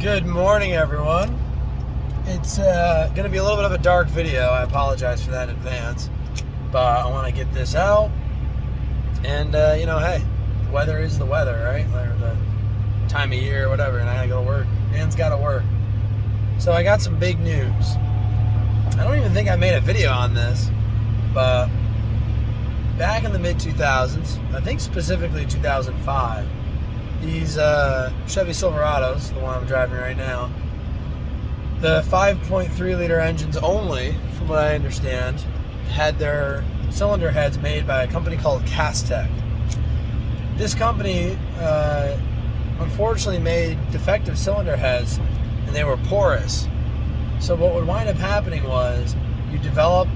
Good morning, everyone. It's going to be a little bit of a dark video. I apologize for that in advance, but I want to get this out. And, hey, the weather is the weather, right? Or the time of year, whatever, and I got to go to work. Man's got to work. So I got some big news. I don't even think I made a video on this, but back in the mid-2000s, I think specifically 2005, these Chevy Silverados, the one I'm driving right now, the 5.3 liter engines only, from what I understand, had their cylinder heads made by a company called Castec. This company unfortunately made defective cylinder heads, and they were porous. So what would wind up happening was you develop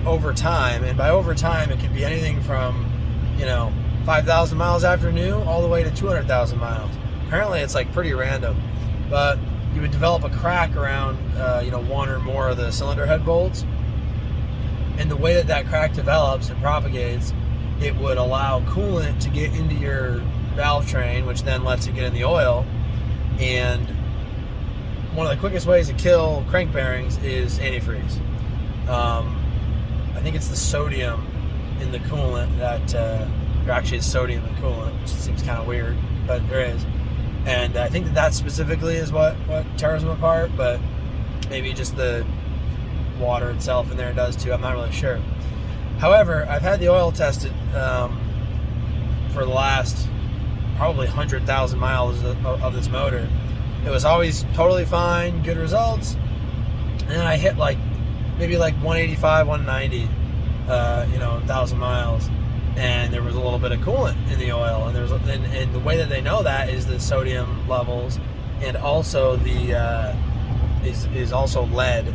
over time, and by over time it could be anything from 5,000 miles after new all the way to 200,000 miles. Apparently it's like pretty random, but you would develop a crack around one or more of the cylinder head bolts, and the way that crack develops and propagates, it would allow coolant to get into your valve train, which then lets it get in the oil. And one of the quickest ways to kill crank bearings is antifreeze. I think it's the sodium in the coolant that there actually is sodium in coolant, which seems kind of weird, but there is. And I think that specifically is what tears them apart, but maybe just the water itself in there does too. I'm not really sure. However, I've had the oil tested for the last probably 100,000 miles of this motor. It was always totally fine, good results. And then I hit maybe 185, 190, 1,000 miles. And there was a little bit of coolant in the oil, and the way that they know that is the sodium levels, and also the is also lead,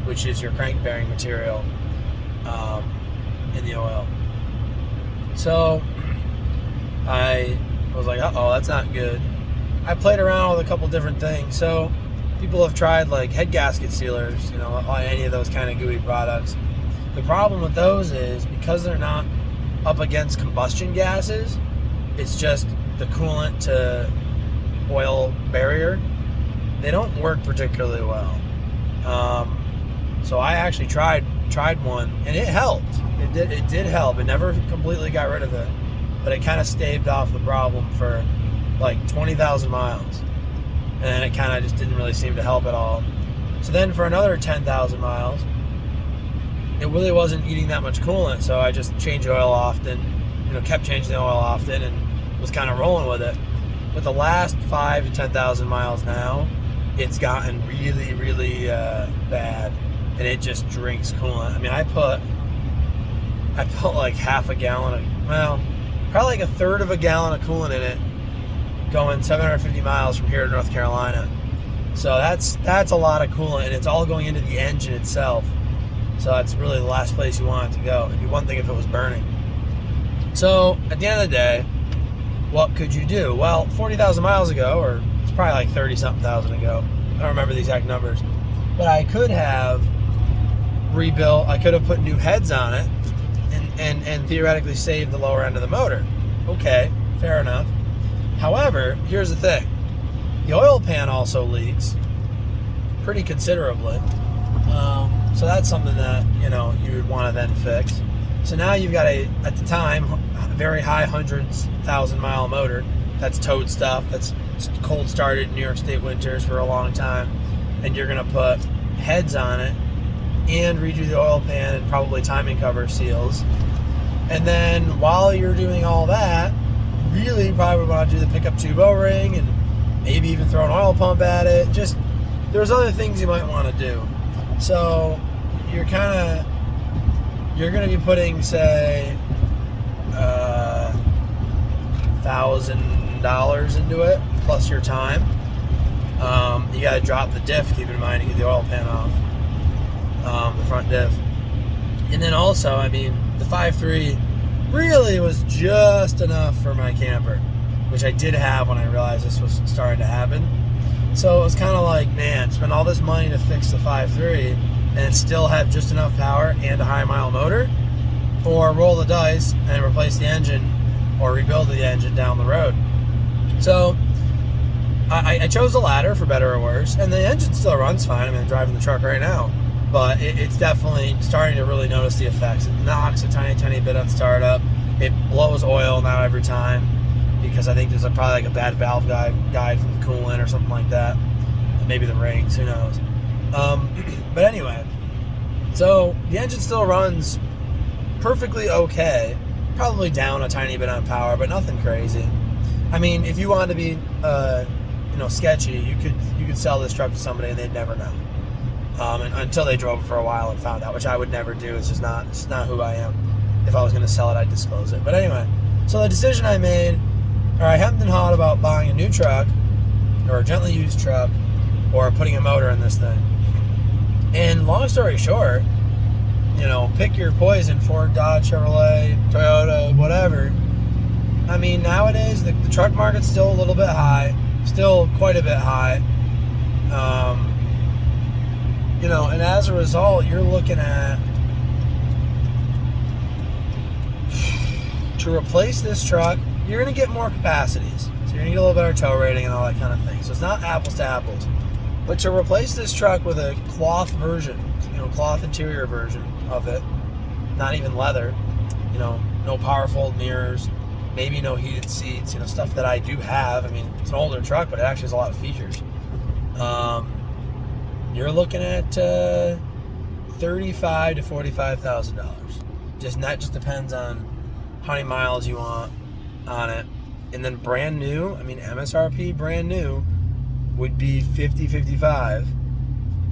which is your crank bearing material, in the oil. So I was like, uh-oh, that's not good. I played around with a couple different things. So people have tried head gasket sealers, any of those kind of gooey products. The problem with those is because they're not up against combustion gases, it's just the coolant to oil barrier. They don't work particularly well. So I actually tried one, and it helped. It did help. It never completely got rid of it, but it kind of staved off the problem for 20,000 miles, and it kind of just didn't really seem to help at all. So then for another 10,000 miles, it really wasn't eating that much coolant, so I just changed oil often, kept changing the oil often, and was kind of rolling with it. But the last 5 to 10,000 miles now, it's gotten really, really bad, and it just drinks coolant. I mean, I put half a gallon probably a third of a gallon of coolant in it, going 750 miles from here to North Carolina. So that's a lot of coolant, and it's all going into the engine itself. So that's really the last place you want it to go. It'd be one thing if it was burning. So at the end of the day, what could you do? Well, 40,000 miles ago, or it's probably 30-something thousand ago, I don't remember the exact numbers, but I could have rebuilt, I could have put new heads on it and theoretically saved the lower end of the motor. Okay, fair enough. However, here's the thing. The oil pan also leaks pretty considerably. So that's something that, you would want to then fix. So now you've got at the time, a very high hundreds, 1,000-mile motor that's towed stuff, that's cold started in New York State winters for a long time, and you're going to put heads on it and redo the oil pan and probably timing cover seals. And then while you're doing all that, really probably want to do the pickup tube O-ring and maybe even throw an oil pump at it. Just, there's other things you might want to do. So you're going to be putting, say, $1,000 into it, plus your time. You got to drop the diff, keep in mind, to get the oil pan off, the front diff. And then also, the 5.3 really was just enough for my camper, which I did have when I realized this was starting to happen. So it was kind of man, spend all this money to fix the 5.3 and still have just enough power and a high mile motor, or roll the dice and replace the engine or rebuild the engine down the road. So I chose the latter for better or worse, and the engine still runs fine. I mean, I'm driving the truck right now, but it's definitely starting to really notice the effects. It knocks a tiny bit on startup. It blows oil now every time because I think there's probably like a bad valve guide from the coolant or something like that. Maybe the rings, who knows. But anyway, so the engine still runs perfectly okay. Probably down a tiny bit on power, but nothing crazy. I mean, if you wanted to be, sketchy, you could sell this truck to somebody and they'd never know. And until they drove it for a while and found out, which I would never do. It's not who I am. If I was going to sell it, I'd disclose it. But anyway, so the decision I made, or I hemmed and hawed about buying a new truck, or a gently used truck, or putting a motor in this thing. And long story short, pick your poison, Ford, Dodge, Chevrolet, Toyota, whatever. I mean, nowadays, the truck market's still a little bit high, still quite a bit high. And as a result, you're looking at, to replace this truck, you're going to get more capacities. So you're going to get a little better tow rating and all that kind of thing. So it's not apples to apples. But to replace this truck with a cloth version, cloth interior version of it, not even leather, no power fold mirrors, maybe no heated seats, stuff that I do have. I mean, it's an older truck, but it actually has a lot of features. You're looking at $35,000 to $45,000. That just depends on how many miles you want on it. And then brand new, MSRP brand new would be $50,000, $55,000.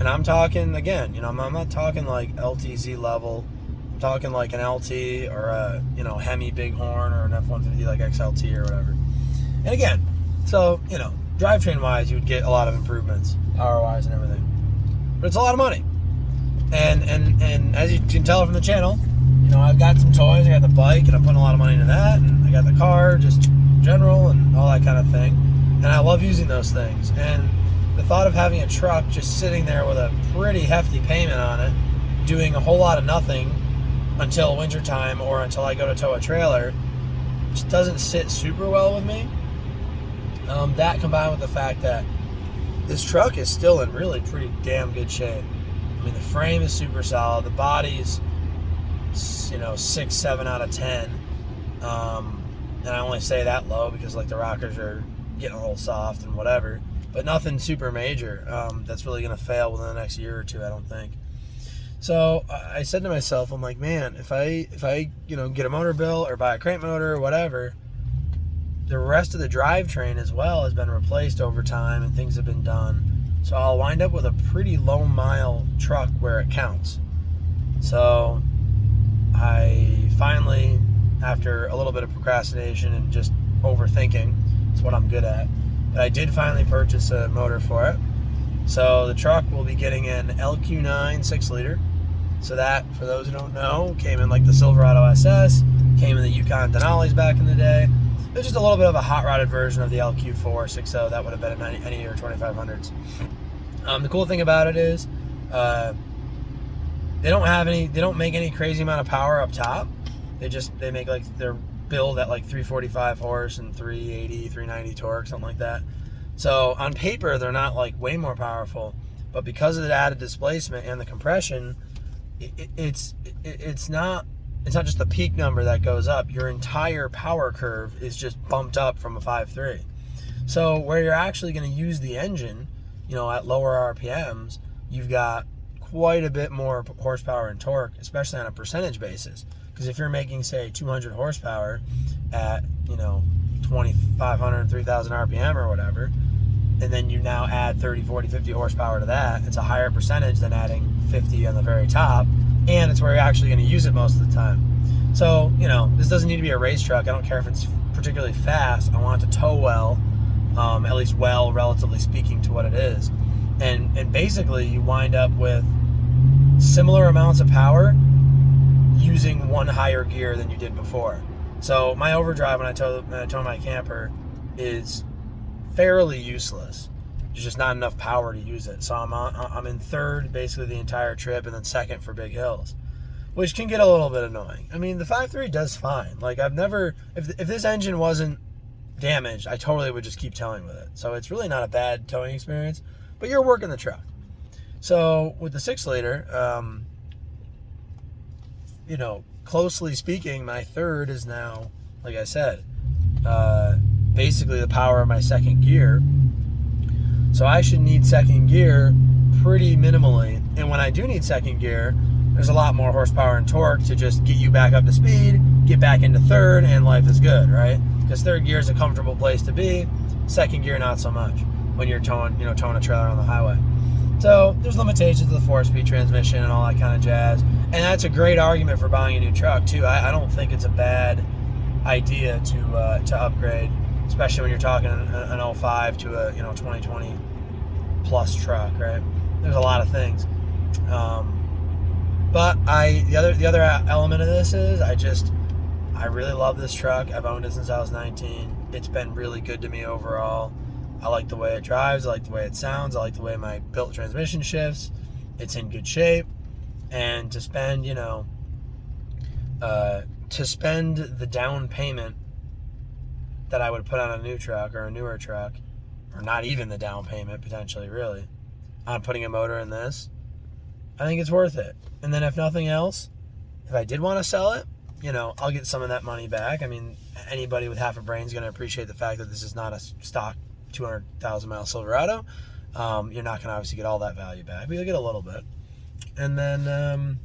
And I'm talking, again, I'm not talking like LTZ level. I'm talking like an LT or a, Hemi Bighorn or an F-150 like XLT or whatever. And again, so, drivetrain wise, you would get a lot of improvements, power wise and everything. But it's a lot of money. And as you can tell from the channel, I've got some toys. I got the bike, and I'm putting a lot of money into that. And I got the car, just in general, and all that kind of thing. And I love using those things. And the thought of having a truck just sitting there with a pretty hefty payment on it, doing a whole lot of nothing until wintertime or until I go to tow a trailer, just doesn't sit super well with me. That combined with the fact that this truck is still in really pretty damn good shape. I mean, the frame is super solid. The body's, 6, 7 out of 10. And I only say that low because like the rockers are getting a little soft and whatever, but nothing super major that's really going to fail within the next year or two, I don't think. So I said to myself, I'm like, man, if I get a motor bill or buy a crank motor or whatever, the rest of the drivetrain as well has been replaced over time and things have been done. So I'll wind up with a pretty low mile truck where it counts. So I finally, after a little bit of procrastination and just overthinking, it's what I'm good at, but I did finally purchase a motor for it. So the truck will be getting an LQ9 6-liter. So that, for those who don't know, came in like the Silverado SS, came in the Yukon Denali's back in the day. It's just a little bit of a hot-rodded version of the LQ4 60 that would have been in any year 2500s. The cool thing about it is they don't make any crazy amount of power up top. They make like their build at like 345 horse and 380, 390 torque, something like that. So on paper, they're not like way more powerful, but because of the added displacement and the compression, it's not just the peak number that goes up. Your entire power curve is just bumped up from a 5.3. So where you're actually going to use the engine, at lower RPMs, you've got quite a bit more horsepower and torque, especially on a percentage basis. Because if you're making, say, 200 horsepower at, 2,500, 3,000 RPM or whatever, and then you now add 30, 40, 50 horsepower to that, it's a higher percentage than adding 50 on the very top, and it's where you're actually going to use it most of the time. So, this doesn't need to be a race truck. I don't care if it's particularly fast. I want it to tow well, at least well, relatively speaking, to what it is. And basically, you wind up with similar amounts of power using one higher gear than you did before. So my overdrive when I tow my camper is fairly useless. There's just not enough power to use it. So I'm in third basically the entire trip, and then second for big hills, which can get a little bit annoying. I mean, the 5.3 does fine. Like, I've never, if this engine wasn't damaged, I totally would just keep towing with it. So it's really not a bad towing experience, but you're working the truck. So with the 6-liter, you know, closely speaking, my third is now, like I said, basically the power of my second gear. So I should need second gear pretty minimally. And when I do need second gear, there's a lot more horsepower and torque to just get you back up to speed, get back into third, and life is good, right? Because third gear is a comfortable place to be. Second gear, not so much when you're towing a trailer on the highway. So there's limitations to the 4-speed transmission and all that kind of jazz. And that's a great argument for buying a new truck too. I don't think it's a bad idea to upgrade, especially when you're talking an 05 to a 2020 plus truck, right? There's a lot of things. But the other element of this is I really love this truck. I've owned it since I was 19. It's been really good to me overall. I like the way it drives. I like the way it sounds. I like the way my built transmission shifts. It's in good shape. And to spend, the down payment that I would put on a new truck or a newer truck, or not even the down payment potentially, really, on putting a motor in this, I think it's worth it. And then if nothing else, if I did want to sell it, I'll get some of that money back. I mean, anybody with half a brain is going to appreciate the fact that this is not a stock 200,000 mile Silverado. You're not going to obviously get all that value back, but you'll get a little bit. And then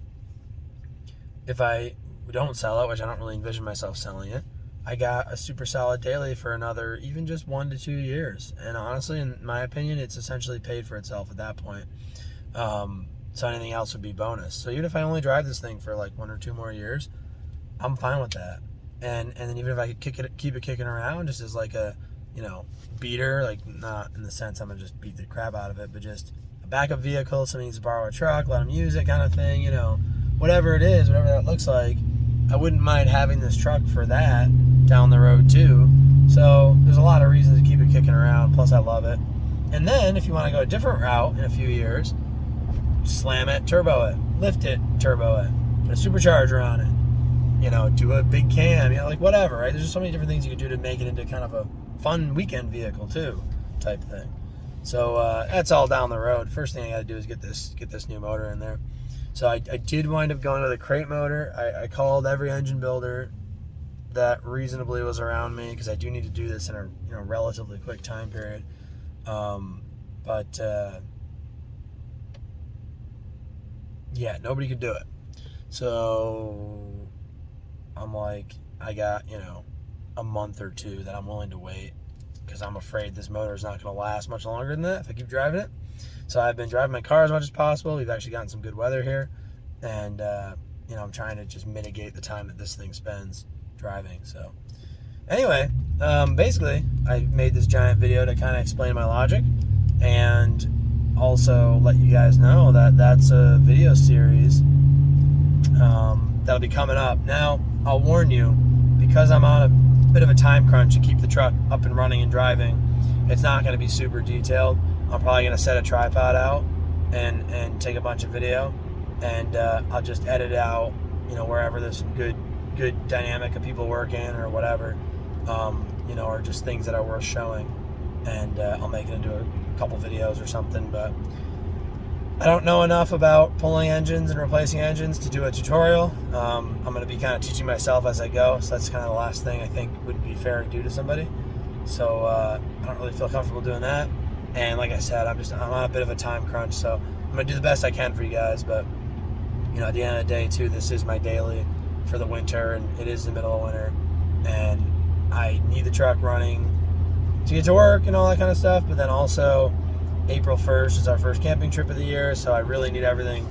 if I don't sell it, which I don't really envision myself selling it, I got a super solid daily for another even just 1 to 2 years. And honestly, in my opinion, it's essentially paid for itself at that point. So anything else would be bonus. So even if I only drive this thing for like 1 or 2 more years, I'm fine with that. And then even if I could keep it kicking around just as like a, beater, like not in the sense I'm gonna just beat the crap out of it, but just a backup vehicle, somebody needs to borrow a truck, let them use it kind of thing, whatever it is, whatever that looks like, I wouldn't mind having this truck for that down the road too. So there's a lot of reasons to keep it kicking around, plus I love it. And then if you want to go a different route in a few years, slam it, turbo it, lift it, turbo it, put a supercharger on it, do a big cam, like whatever, right? There's just so many different things you can do to make it into kind of a fun weekend vehicle too, type thing. So that's all down the road. First thing I got to do is get this new motor in there. So I did wind up going with a crate motor. I called every engine builder that reasonably was around me because I do need to do this in a relatively quick time period. Yeah, nobody could do it. So I'm like, I got, a month or 2 that I'm willing to wait because I'm afraid this motor is not going to last much longer than that if I keep driving it. So I've been driving my car as much as possible. We've actually gotten some good weather here. And, I'm trying to just mitigate the time that this thing spends driving. So anyway, basically, I made this giant video to kind of explain my logic and also let you guys know that that's a video series that'll be coming up. Now, I'll warn you, because I'm on a bit of a time crunch to keep the truck up and running and driving, it's not going to be super detailed. I'm probably going to set a tripod out and take a bunch of video, and I'll just edit out, wherever there's some good dynamic of people working or whatever, or just things that are worth showing, and I'll make it into a couple videos or something. But I don't know enough about pulling engines and replacing engines to do a tutorial. I'm going to be kind of teaching myself as I go, so that's kind of the last thing I think would be fair to do to somebody. So I don't really feel comfortable doing that. And like I said, I'm on a bit of a time crunch, so I'm going to do the best I can for you guys. But, at the end of the day, too, this is my daily for the winter, and it is the middle of winter. And I need the truck running to get to work and all that kind of stuff. But then also, April 1st is our first camping trip of the year, so I really need everything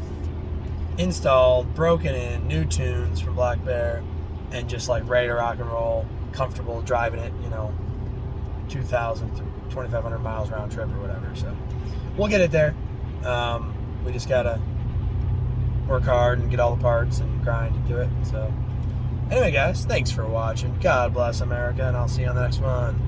installed, broken in, new tunes from Black Bear, and just like ready to rock and roll, comfortable driving it, 2,000 to 2,500 miles round trip or whatever. So we'll get it there. We just gotta work hard and get all the parts and grind and do it. So anyway, guys, thanks for watching. God bless America, and I'll see you on the next one.